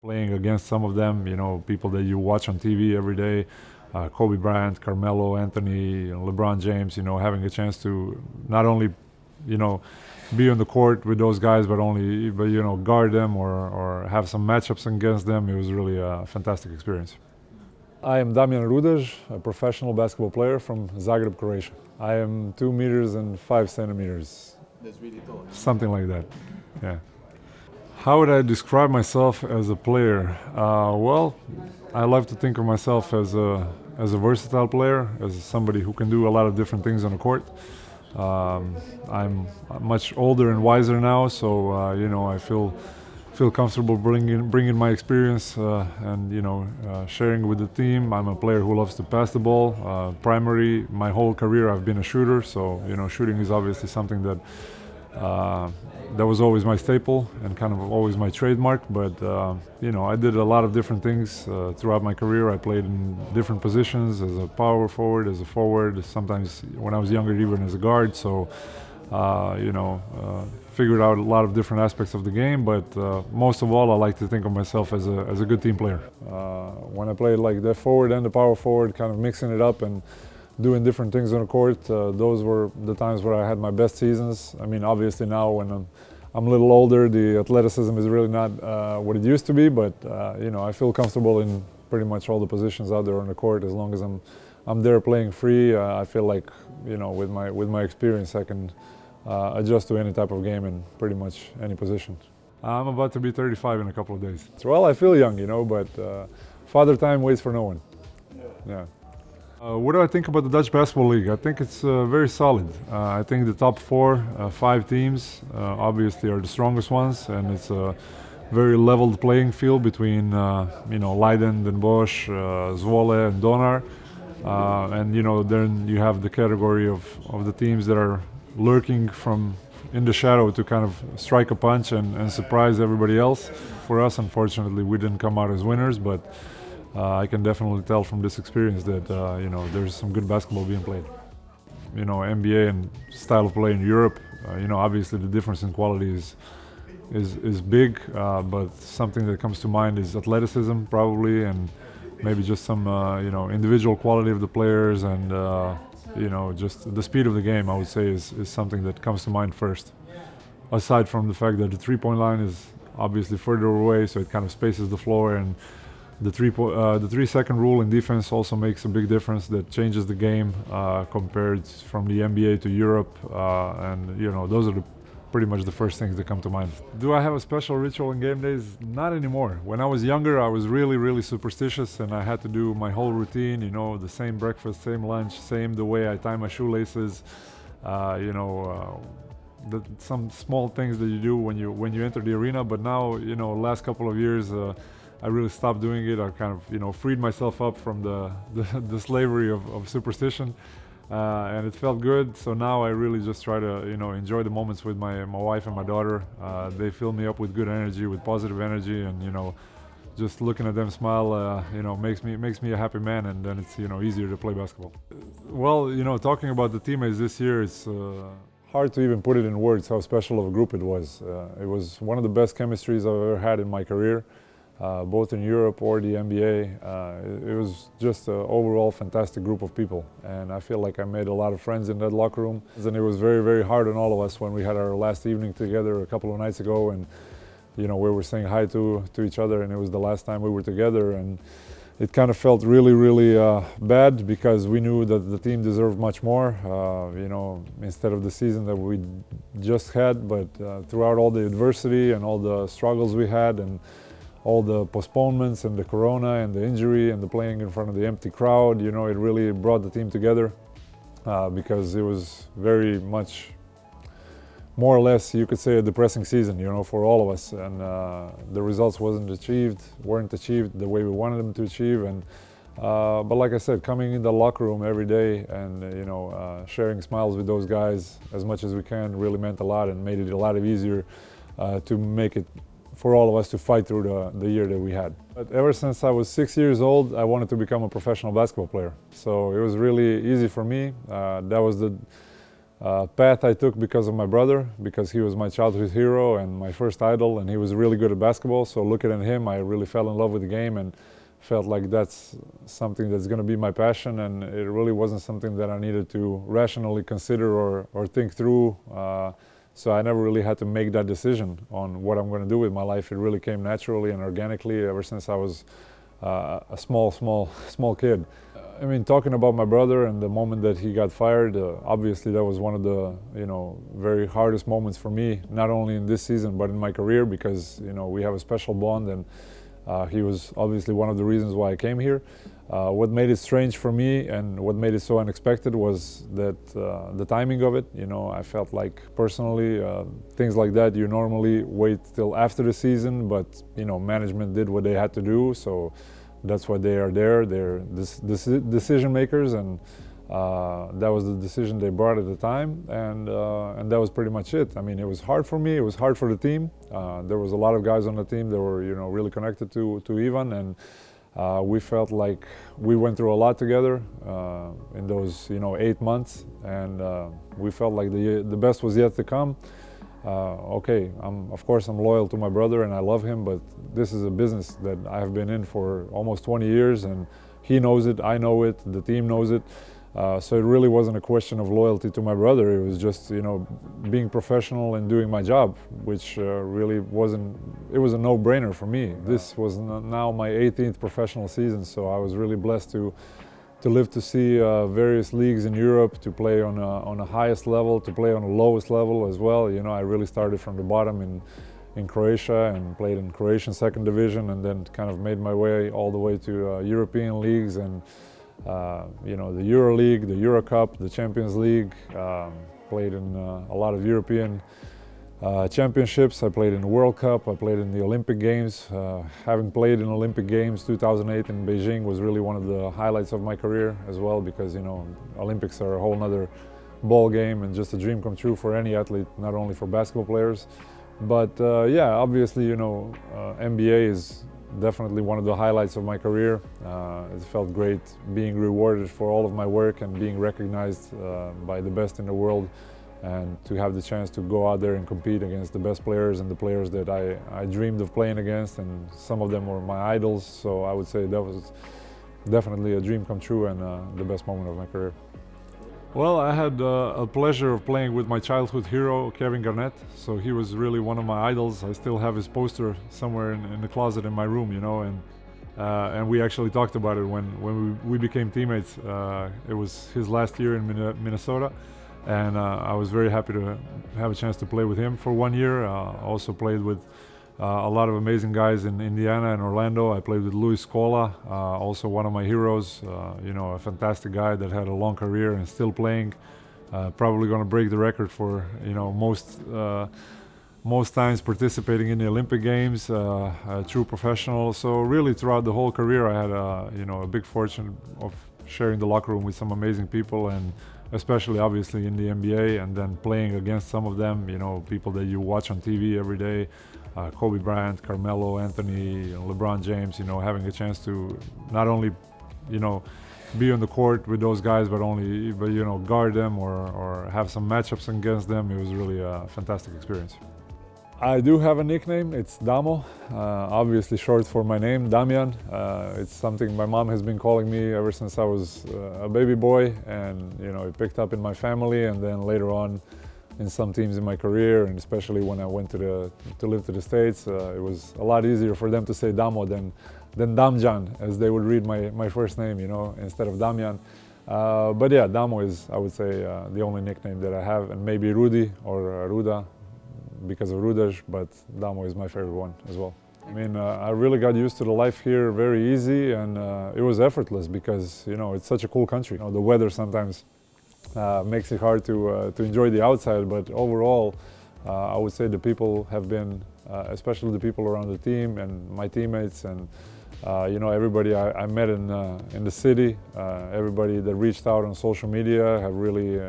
Playing against some of them, people that you watch on TV every day, Kobe Bryant, Carmelo Anthony, LeBron James, having a chance to not only, you know, be on the court with those guys, but guard them or have some matchups against them. It was really a fantastic experience. I am Damjan Rudež, a professional basketball player from Zagreb, Croatia. I am 2 meters and 5 centimeters. That's really tall. Something like that, yeah. How would I describe myself as a player? Well, I love to think of myself as a versatile player, as somebody who can do a lot of different things on the court. I'm much older and wiser now, so I feel comfortable bringing my experience and sharing with the team. I'm a player who loves to pass the ball. My whole career I've been a shooter, so shooting is obviously something that was always my staple and kind of always my trademark. But I did a lot of different things throughout my career. I played in different positions as a power forward, as a forward. Sometimes when I was younger, even as a guard. So figured out a lot of different aspects of the game. But most of all, I like to think of myself as a good team player. When I played like the forward and the power forward, kind of mixing it up and doing different things on the court, those were the times where I had my best seasons. I mean, obviously now when I'm a little older, the athleticism is really not what it used to be, but I feel comfortable in pretty much all the positions out there on the court as long as I'm there playing free. I feel like with my experience I can adjust to any type of game in pretty much any position. I'm about to be 35 in a couple of days. Well, I feel young, but father time waits for no one. Yeah. What do I think about the Dutch Basketball League? I think it's very solid. I think the top 5 teams obviously are the strongest ones, and it's a very leveled playing field between Leiden, Den Bosch, Zwolle, and Donar. And then you have the category of the teams that are lurking from in the shadow to kind of strike a punch and surprise everybody else. For us, unfortunately, we didn't come out as winners, but I can definitely tell from this experience that there's some good basketball being played. NBA and style of play in Europe. Obviously the difference in quality is big, but something that comes to mind is athleticism probably, and maybe just some individual quality of the players, and just the speed of the game. I would say is something that comes to mind first. Aside from the fact that the 3-point line is obviously further away, so it kind of spaces the floor, and the 3-second rule in defense also makes a big difference. That changes the game compared from the NBA to Europe, and those are pretty much the first things that come to mind. Do I have a special ritual in game days? Not anymore. When I was younger, I was really, really superstitious, and I had to do my whole routine. The same breakfast, same lunch, same the way I tie my shoelaces. Some small things that you do when you enter the arena. But now, last couple of years, I really stopped doing it. I kind of, freed myself up from the slavery of superstition, and it felt good. So now I really just try to, enjoy the moments with my wife and my daughter. They fill me up with good energy, with positive energy, and just looking at them smile, makes me a happy man, and then it's easier to play basketball. Well, talking about the teammates this year, it's hard to even put it in words how special of a group it was. It was one of the best chemistries I've ever had in my career. Both in Europe or the NBA. It was just an overall fantastic group of people, and I feel like I made a lot of friends in that locker room. And it was very, very hard on all of us when we had our last evening together a couple of nights ago, and we were saying hi to each other, and it was the last time we were together, and it kind of felt really, really bad because we knew that the team deserved much more, instead of the season that we just had. But throughout all the adversity and all the struggles we had, and all the postponements and the corona and the injury and the playing in front of the empty crowd, it really brought the team together because it was very much, more or less, you could say, a depressing season, for all of us. And the results weren't achieved the way we wanted them to achieve. And but like I said, coming in the locker room every day and sharing smiles with those guys as much as we can really meant a lot, and made it a lot easier to make it for all of us to fight through the year that we had. But ever since I was 6 years old, I wanted to become a professional basketball player. So it was really easy for me. That was path I took because of my brother, because he was my childhood hero and my first idol, and he was really good at basketball. So looking at him, I really fell in love with the game and felt like that's something that's going to be my passion, and it really wasn't something that I needed to rationally consider or think through. So I never really had to make that decision on what I'm going to do with my life. It really came naturally and organically ever since I was a small kid. I mean, talking about my brother and the moment that he got fired, obviously that was one of the, very hardest moments for me, not only in this season but in my career, because, we have a special bond, and he was obviously one of the reasons why I came here. What made it strange for me and what made it so unexpected was that the timing of it. I felt like personally things like that you normally wait till after the season, but management did what they had to do, so that's why they are there. They're decision makers, and that was the decision they brought at the time, and that was pretty much it. I mean, it was hard for me. It was hard for the team. There was a lot of guys on the team that were really connected to Ivan, and we felt like we went through a lot together in those 8 months, and we felt like the best was yet to come. Okay, of course I'm loyal to my brother and I love him, but this is a business that I have been in for almost 20 years, and he knows it, I know it, the team knows it. So it really wasn't a question of loyalty to my brother. It was just, being professional and doing my job, which really wasn't, it was a no-brainer for me. This was now my 18th professional season, so I was really blessed to live to see various leagues in Europe, to play on the highest level, to play on the lowest level as well. I really started from the bottom in Croatia and played in Croatian second division, and then kind of made my way all the way to European leagues, and the Euro League, the Euro Cup, the Champions League. Played in a lot of European championships. I played in the World Cup, I played in the Olympic Games. Having played in Olympic Games 2008 in Beijing was really one of the highlights of my career as well, because Olympics are a whole nother ball game and just a dream come true for any athlete, not only for basketball players. But yeah, obviously NBA is definitely one of the highlights of my career. It felt great being rewarded for all of my work and being recognized by the best in the world, and to have the chance to go out there and compete against the best players and the players that I dreamed of playing against, and some of them were my idols. So I would say that was definitely a dream come true and the best moment of my career. Well, I had a pleasure of playing with my childhood hero, Kevin Garnett. So he was really one of my idols. I still have his poster somewhere in the closet in my room, and we actually talked about it when we became teammates. It was his last year in Minnesota, and I was very happy to have a chance to play with him for 1 year. Also played with a lot of amazing guys in Indiana and Orlando. I played with Luis Scola, also one of my heroes, a fantastic guy that had a long career and still playing. Probably going to break the record for most times participating in the Olympic Games, a true professional. So really throughout the whole career I had a big fortune of sharing the locker room with some amazing people, and especially obviously in the NBA, and then playing against some of them, people that you watch on TV every day. Kobe Bryant, Carmelo Anthony, LeBron James, having a chance to not only, be on the court with those guys, but guard them or have some matchups against them. It was really a fantastic experience. I do have a nickname. It's Damo, obviously short for my name, Damjan. It's something my mom has been calling me ever since I was a baby boy, and it picked up in my family, and then later on in some teams in my career, and especially when I went to live to the States, it was a lot easier for them to say Damo than Damjan, as they would read my first name, instead of Damjan. But yeah, Damo is, I would say, the only nickname that I have, and maybe Rudy or Ruda because of Rudež, but Damo is my favorite one as well. I mean, I really got used to the life here very easy, and it was effortless because, it's such a cool country. The weather sometimes makes it hard to enjoy the outside, but overall I would say the people have been, especially the people around the team and my teammates, and everybody I met in the city, everybody that reached out on social media have really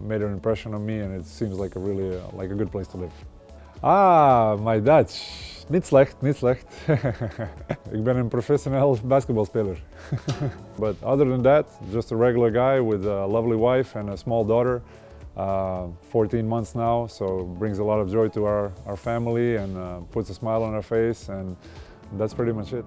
made an impression on me, and it seems like a good place to live. My Dutch. Niet slecht, niet slecht. Ik ben een professioneel basketbalspeler. But other than that, just a regular guy with a lovely wife and a small daughter. 14 months now, so brings a lot of joy to our family and puts a smile on our face, and that's pretty much it.